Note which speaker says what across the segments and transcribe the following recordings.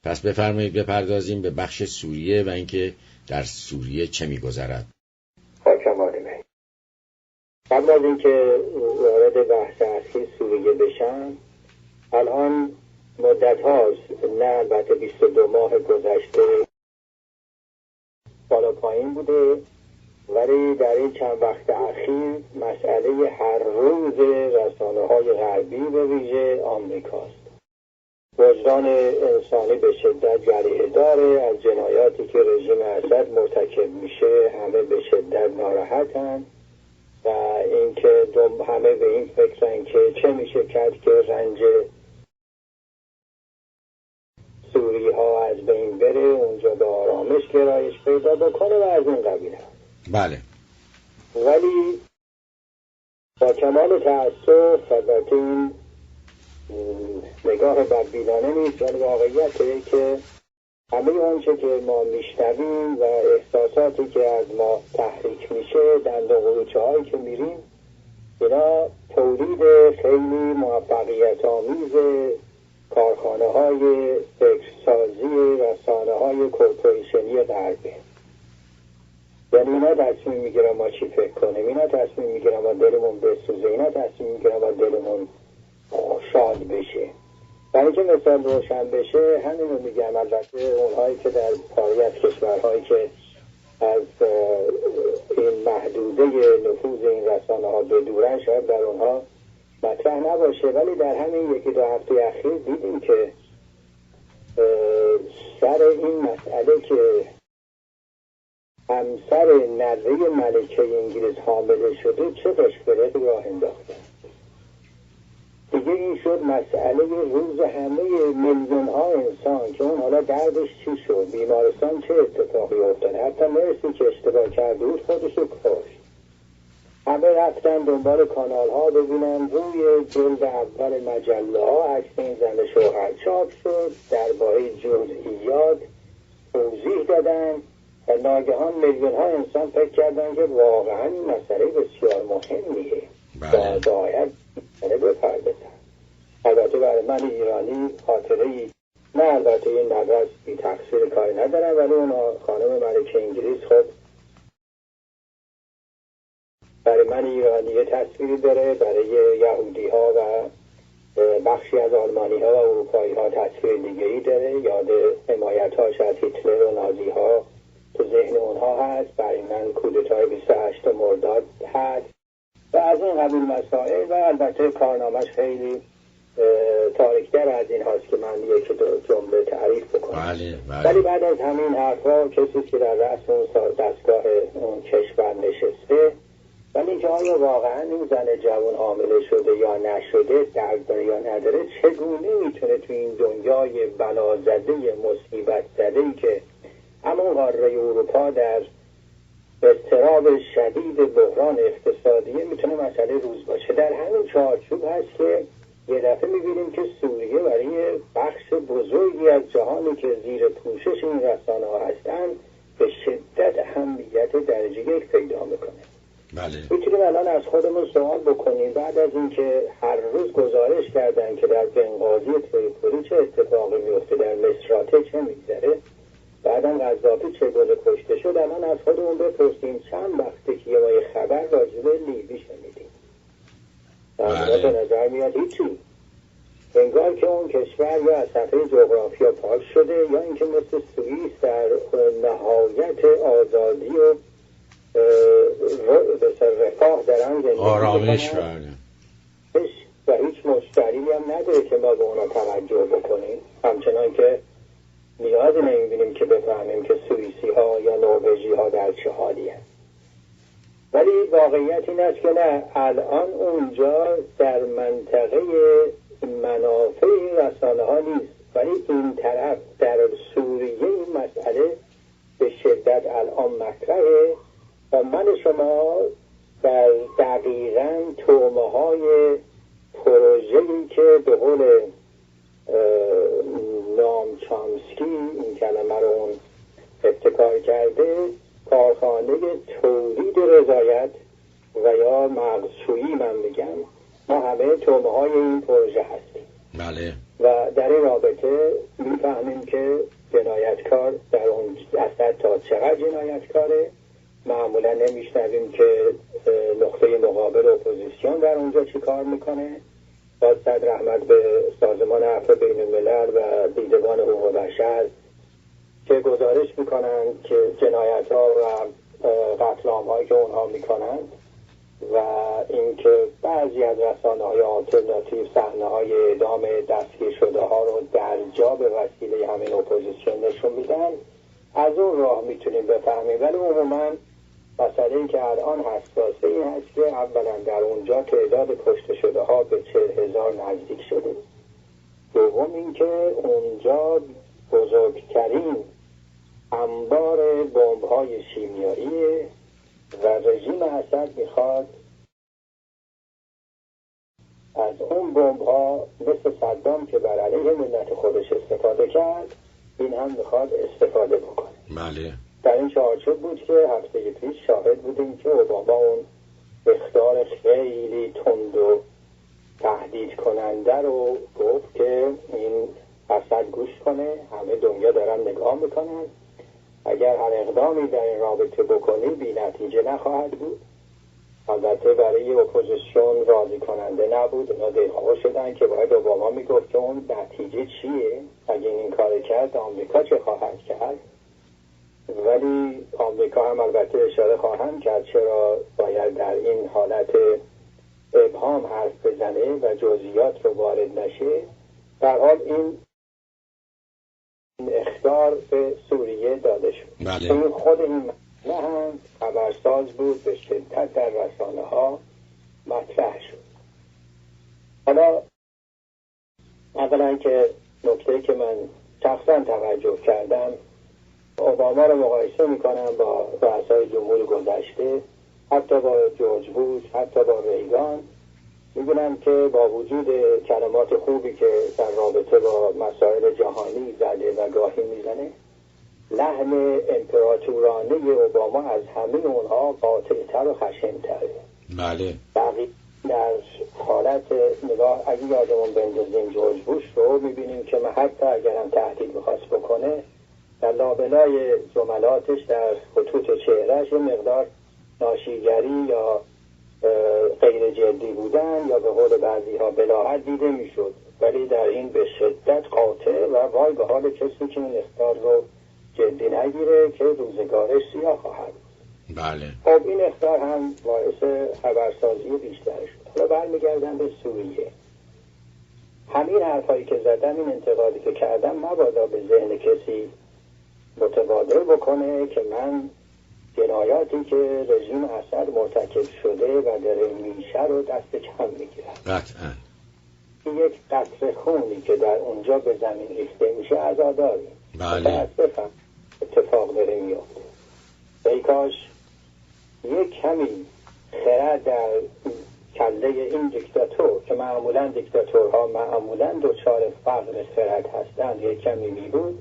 Speaker 1: پس بفرمایید بپردازیم به بخش سوریه و اینکه در سوریه چه میگذرد.
Speaker 2: قبل از اینکه وارد بحث اصلی سوریه بشم، الان مدت هاست، نه البته 22 ماه گذشته بالا پایین بوده، ولی در این چند وقت اخیر مسئله هر روز رسانه های غربی به ویژه آمریکاست. وجدان انسانی به شدت جریحه داره از جنایاتی که رژیم اسد مرتکب میشه، همه به شدت ناراحتن و اینکه همه به این فکرن که چه میشه کرد که رنج سوری ها از بین بره، اونجا به آرامش گرایش پیدا بکنه و از این قبیل.
Speaker 1: بله.
Speaker 2: ولی با کمال تأسف، البته این نگاه بدبینانه نیست، ولی واقعیته که همه اونچه که ما میشنویم و احساساتی که از ما تحریک میشه، دندان قروچه هایی که میریم، اینا تولید خیلی موفقیت آمیز کارخانه های فکرسازی رسانه های کورپریشنی غربه. یعنی اینا تصمیم میگیرن ما چی فکر کنیم، اینا تصمیم میگیرن ما دلمون بسوزه، اینا تصمیم میگیرن ما دلمون شاد بشه. برای که مثال روشن بشه همین رو میگم. البته اونهایی که در پاری از کشورهایی که از این محدوده نفوذ این رسانه ها بدورن شاید در اونها مطرح نباشه، ولی در همین یکی دو هفته اخیر دیدیم که سر این مسئله که همسر نوه ملکه انگلیس حامله شده چه قشقرقی راه انداخته. دیگه این شد مسئله روز همه میلیون ها انسان که اون حالا دردش چی شد، بیمارستان چه اتفاقی افتاده، حتی مرسی که اشتباه کرده بود خودشو کشت. همه رفتن دنبال کانال ها ببینن، روی جلد اول مجله ها عکس این زن شوهر چاپ شد، درباره جزئیات توضیح دادن و ناگهان میلیون ها انسان فکر کردن که واقعا این مسئله بسیار مهمیه و باید بپردازن. البته برای من ایرانی خاطره‌ای نه، البته این نبرد بی تقصیر کاری ندارم، ولی اون خانم ملکه انگلیس خب برای من ایرانی یه تصویری داره، برای یهودی ها و بخشی از آلمانی ها و اروپایی ها تصویر دیگری داره. یاد حمایت هاش از هیتلر و نازی ها تو ذهن اونها هست. برای من کودتای 28 مرداد هست و از این قبیل مسائل. و البته کارنامه‌اش خیلی تاریک‌تر از این هاست که من یک دو جمله تعریف بکنم. ولی بعد از همین حرفا کسی که در رأس اون دستگاه اون کشور نشسته، ولی اینکه آیا واقعا این زن جوان حامله شده یا نشده، درد داره یا نداره، چگونه میتونه تو این دنیای بلازده مصیبت زده‌ای که همون قاره اروپا در اضطراب شدید بحران اقتصادی میتونه مسئله روز باشه. در همین چارچوب هست که یه دفعه میبینیم که سوریه برای بخش بزرگی از جهانی که زیر پوشش این رسانه ها هستن به شدت اهمیت درجه یک پیدا میکنه.
Speaker 1: بله.
Speaker 2: میتونیم الان از خودمون سوال بکنیم بعد از اینکه هر روز گزارش کردن که در بنغازی تریپولی چه اتفاقی میفته، در مصرات چه میگذره، بعدم قذافی چگونه کشته شد، الان از خودمون بپرسیم چند وقته که ما یه خبر راجع به لیبی شنیدیم.
Speaker 1: بله.
Speaker 2: به نظر میاد هیچی. انگار که اون کشور یا از صفحه جغرافیا پاک شده یا اینکه مثل سوئیس در نهایت آزادی و رفاه دارن زندگی
Speaker 1: آرامش
Speaker 2: و هیچ مشتری هم نداره که ما به اونا توجه بکنیم. همچنان که نیازی نمیبینیم که بفهمیم که سوئیسی ها یا نروژی ها در چه حالی هست. ولی واقعیت این است که نه، الان اونجا در منطقه منافع این رسانه ها نیست، ولی این طرف در سوریه این مسئله به شدت الان مطرحه و من شما در دقیقاً تومه های پروژه‌ای که به قول نام چامسکی این کلمه رو اون ابتکار کرده، کارخانه تولید رضایت و یا مغزشویی من میگم، ما همه تومه های این پروژه هستیم.
Speaker 1: بله.
Speaker 2: و در این رابطه بفهمیم که جنایتکار در اون اسد تا چقدر جنایتکاره. معمولا نمیشنویم که نقطه مقابل اپوزیسیون در اونجا چی کار میکنه. باز صد رحمت به سازمان عفو بین الملل و دیدبان حقوق بشر که گزارش میکنن که جنایت ها و قتل عام هایی که اونها میکنن و اینکه بعضی از رسانه های آلترناتیو صحنه های اعدام دستگیر شده ها رو در جا به وسیله همین اپوزیسیون نشون میدن. از اون راه میتونیم بفهمیم. ولی عموما مسئله ای که الان حساسه این هست که اولا در اونجا تعداد کشته شده ها به 40,000 نزدیک شده. دوم اینکه اونجا بزرگترین انبار بمب‌های شیمیایی و رژیم اسد میخواد از اون بمب‌ها مثل صدام که بر علیه ملت خودش استفاده کرد این هم میخواد استفاده بکنه.
Speaker 1: بله.
Speaker 2: در این چارچوب بود که هفته پیش شاهد بودیم که اوباما اون اخطار خیلی تند و تهدید کننده رو گفت که این اسد گوش کنه، همه دنیا دارن نگاه میکنن، اگر هر اقدامی در این رابطه بکنی بی نتیجه نخواهد بود. البته برای اپوزیسیون راضی کننده نبود. اونا دلخور شدن که باید اوباما میگفت که اون نتیجه چیه، اگه این کار کرد آمریکا چه خواهد کرد. ولی آمریکا هم البته اشاره خواهند کرد چرا باید در این حالت ابهام حرف بزنه و جزئیات رو وارد نشه. در حال این اخطار به سوریه داده شد.
Speaker 1: بله.
Speaker 2: این خود این نه هم خبرساز بود، به شدت در رسانه ها مطرح شد. حالا اولا که نکته که من شخصا توجه کردم، اوباما رو مقایسه میکنم با رؤسای جمهور گذشته، حتی با جورج بوش، حتی با ریگان. میبینم که با وجود کلمات خوبی که در رابطه با مسائل جهانی زده و گاهی میزنه، لحن امپراتورانه اوباما از همه اونها قاطع‌تر و خشن‌تره.
Speaker 1: بله.
Speaker 2: بقیه در حالت نگاه اگه یادمون بندازیم جورج بوش رو میبینیم که حتی اگرم تهدید میخواست بکنه در لابلای جملاتش در خطوط چهرهش یه مقدار ناشیگری یا غیر جدی بودن یا به قول بعضی ها بلاهت دیده میشد. ولی در این به شدت قاطع و وای به حال کسی که این اخطار رو جدی نگیره که روزگارش سیاه خواهد.
Speaker 1: بله.
Speaker 2: خب این اخطار هم باعث خبرسازی بیشتر شد. حالا برمیگردم به سوریه. همین حرفایی که زدم، این انتقادی که کردم، مبادا به ذهن کسی متبادر بکنه که من جنایاتی که رژیم اسد مرتکب شده و داره میشه رو دست کم میگیرم.
Speaker 1: قطعا.
Speaker 2: یک قطره خونی که در اونجا به زمین ریخته میشه عزاداری.
Speaker 1: بله.
Speaker 2: بفهم اتفاق داره میفته. ای کاش یک کمی خرد در کله این دیکتاتور که معمولا دیکتاتورها معمولا دچار فقر خرد هستند یک کمی میبود،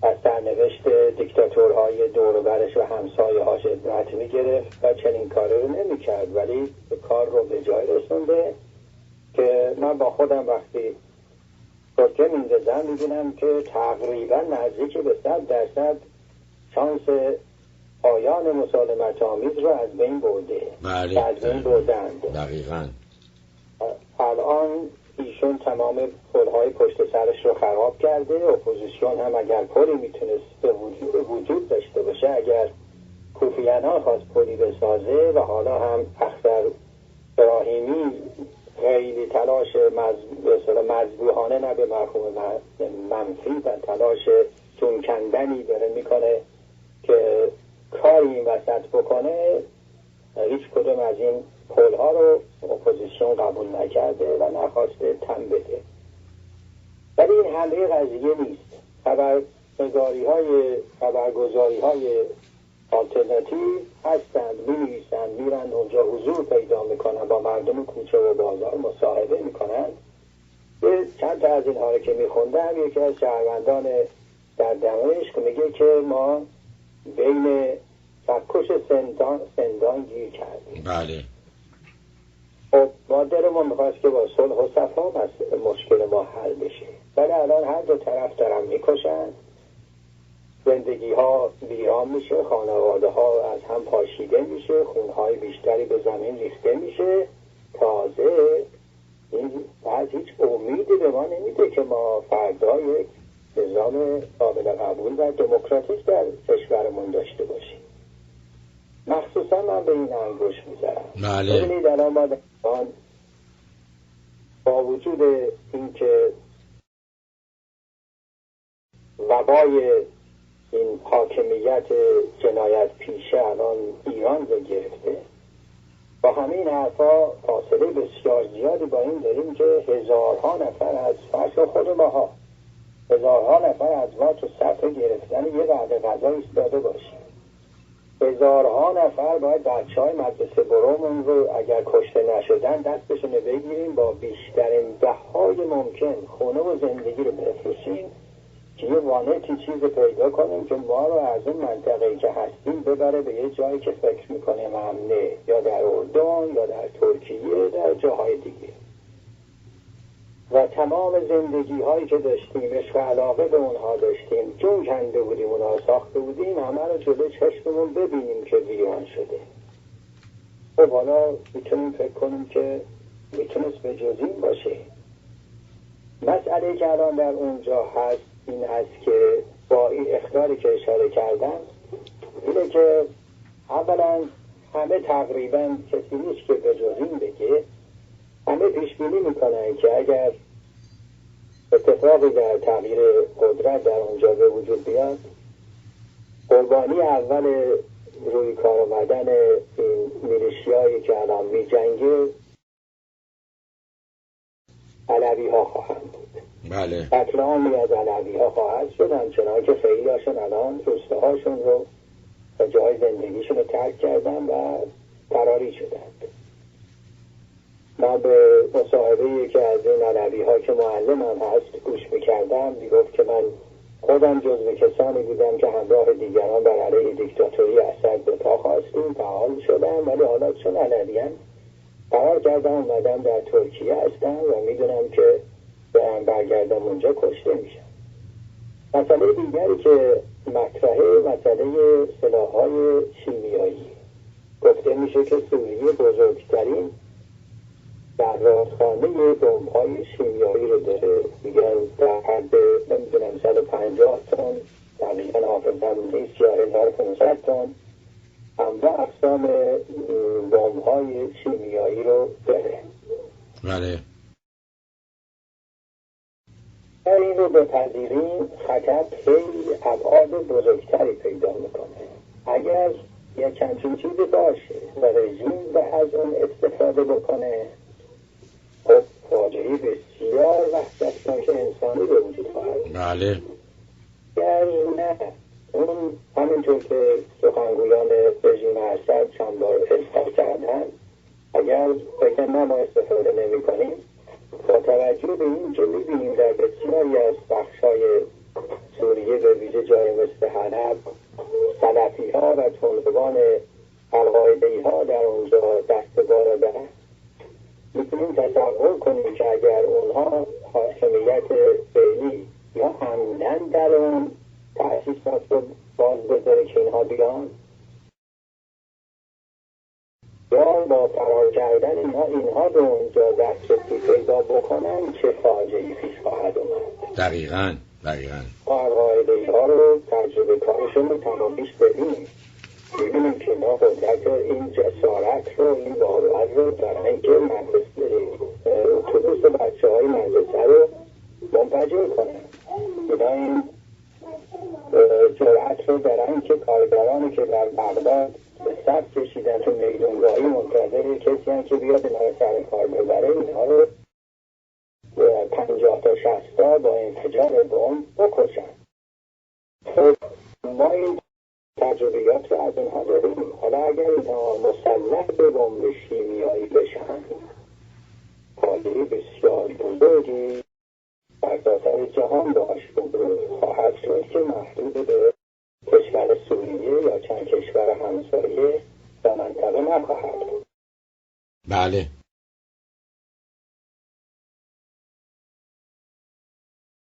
Speaker 2: از سرنوشت دیکتاتورهای دور و برش و همسایه هاش عبرت میگرفت و چنین کاری رو نمیکرد. ولی کار رو به جای رسونده که من با خودم وقتی ترکه میندازم میبینم که تقریبا نزدیک به 100% شانس پایان مسالمت آمیز رو از بین برده.
Speaker 1: بله.
Speaker 2: از بین بردند.
Speaker 1: دقیقاً.
Speaker 2: الان ایشون تمام پل‌های پشت سرش رو خراب کرده. اپوزیسیون هم اگر پلی میتونست به وجود داشته باشه، اگر کوفی عنان خواست پلی بسازه و حالا هم اختر ابراهیمی خیلی تلاش مذبوحانه نه به مفهوم منفی و تلاش چون کندنی داره میکنه که کاری این وسط بکنه، هیچ کدوم از این پل‌ها رو اپوزیسیون قبول نکرده و نخواسته تن بده. ولی این همه قضیه نیست. خبرگزاری های آلترناتیو هستند، می‌نویسند، میرن اونجا حضور پیدا میکنن، با مردم کوچه و بازار مصاحبه میکنن. چند تا از اینها رو که میخوندم، یکی از شهروندان در دمشق میگه که ما بین سکوش سندان گیر کردیم.
Speaker 1: بله.
Speaker 2: خب ما دلمون میخواست که با صلح و صفا مشکل ما حل بشه، ولی الان هر دو طرف دارن میکشن، زندگی ها ویران میشه، خانواده ها از هم پاشیده میشه، خونهای بیشتری به زمین ریخته میشه. تازه این بعد هیچ امیدی به ما نمیده که ما فردا یک نظام قابل قبول و دموکراتیک در کشورمون داشته باشیم. مخصوصا من به این انگوش میذارم. ببینید الان ما با وجود اینکه وبای این حاکمیت جنایت پیشه الان ایران رو گرفته، با همین حرفا فاصله بسیار زیادی با این داریم که هزارها نفر از فرض خود ماها، هزارها نفر از ما تو صفحه گرفتن یه وعده غذا ایستاده باشیم. هزارها نفر باید بچه‌های مدرسه برومون رو اگر کشته نشدن دستشون رو بگیریم، با بیشترین بهای ممکن خونه و زندگی رو بفروشیم که یه وانتی چیز پیدا کنیم که ما رو از اون منطقه‌ای که هستیم ببره به یه جایی که فکر میکنیم امنه، یا در اردن یا در ترکیه، در جاهای دیگه. و تمام زندگی هایی که داشتیم، عشق و علاقه به اونها داشتیم، جون کنده بودیم، اونها ساخته بودیم، همه رو جلوی چشممون ببینیم که ویران شده. خب حالا میتونیم فکر کنیم که میتونست به جز این باشه. مسئله که الان در اونجا هست این است که با این اخطاری که اشاره کردم اینه که اولا همه تقریبا کسی نیست که به جز این بگه، همه پیش بینی میکنن که اگر اتفاقی در تغییر قدرت در اونجا به وجود بیاد، قربانی اول روی کار آمدن این میلیشیایی که الان میجنگه علوی ها خواهند بود.
Speaker 1: بله.
Speaker 2: قتل عامی از علوی ها خواهد شد، همچنان که خیلی هاشون الان روسته هاشون رو و جای زندگیشون رو ترک کردن و فراری شدند. من به مصاحبه‌ای که از این علوی ها که معلمم هست گوش میکردم، میگفت که من خودم جزو کسانی بودم که همراه دیگران بر علیه دیکتاتوری اسد به پا خواستیم، فعال شدم، ولی حالا چون علوی‌ام قرار کردم اومدم در ترکیه هستم و میدونم که برگردم اونجا کشته میشم. مسئله دیگری که مطرحه مسئله سلاح‌های شیمیایی. گفته میشه که سوریه بزرگترین در رادخانه بمب‌های شیمیایی رو داره، میگن در حد نمیدونم 150 تن، دقیقا حافظم نیست، یا 1500 تن انواع اقسام بمب‌های شیمیایی رو داره.
Speaker 1: بله.
Speaker 2: این رو بپذیریم خطر خیلی ابعاد بزرگتری پیدا میکنه. اگر یک همچین چیزی باشه و رژیم به از اون استفاده بکنه، خب فاجعه بسیار وحشتناک انسانی به وجود خواهد.
Speaker 1: بله.
Speaker 2: اگر نه، اون همینطور که سخنگویان رژیم اسد چند بار اظهار کردن، اگر بگن نه ما استفاده نمی کنیم، با توجه به این که می‌بینیم در بسیاری از بخش‌های سوریه به ویژه جای مثل حلب سلفی‌ها و طالبان القاعده‌ای‌ها در اونجا دست بار دارن، می‌تونیم تصور کنیم که اگر اونها حاکمیت فعلی یا عمدن در اون تأسیسات رو باز بذاره که اینها بیان، یا با فرار کردن اینها به اونجا دسترسی پیدا بکنن، چه فاجعه‌ای پیش خواهد اومد.
Speaker 1: دقیقاً.
Speaker 2: القاعده‌ای‌ها رو تجربه کارشون رو تمامیش ببینیم، ببینیم که ما قدرت این جسارت رو، این باور رو دارن که اتوبوس بچه‌های مدرسه رو منفجر کنن. اینا این جرأت رو دارن که کارگرانی که در بغداد به صف کشیدن تو میدونگاهی منتظر کسی هم که بیاد اینا رو سر کار ببره، اینها رو 50 تا 60 تا با انفجار بمب بکشن. خب ما این تجربیات رو از اینها داریم. حالا اگر اینها مسلح به بمب شیمیایی بشن، فاجعه بسیار بزرگی در سراسر جهان باش خواهد شد که محدود به کشور سوریه یا چند کشور همسایه و منطقه نخواهد بود.
Speaker 1: بله.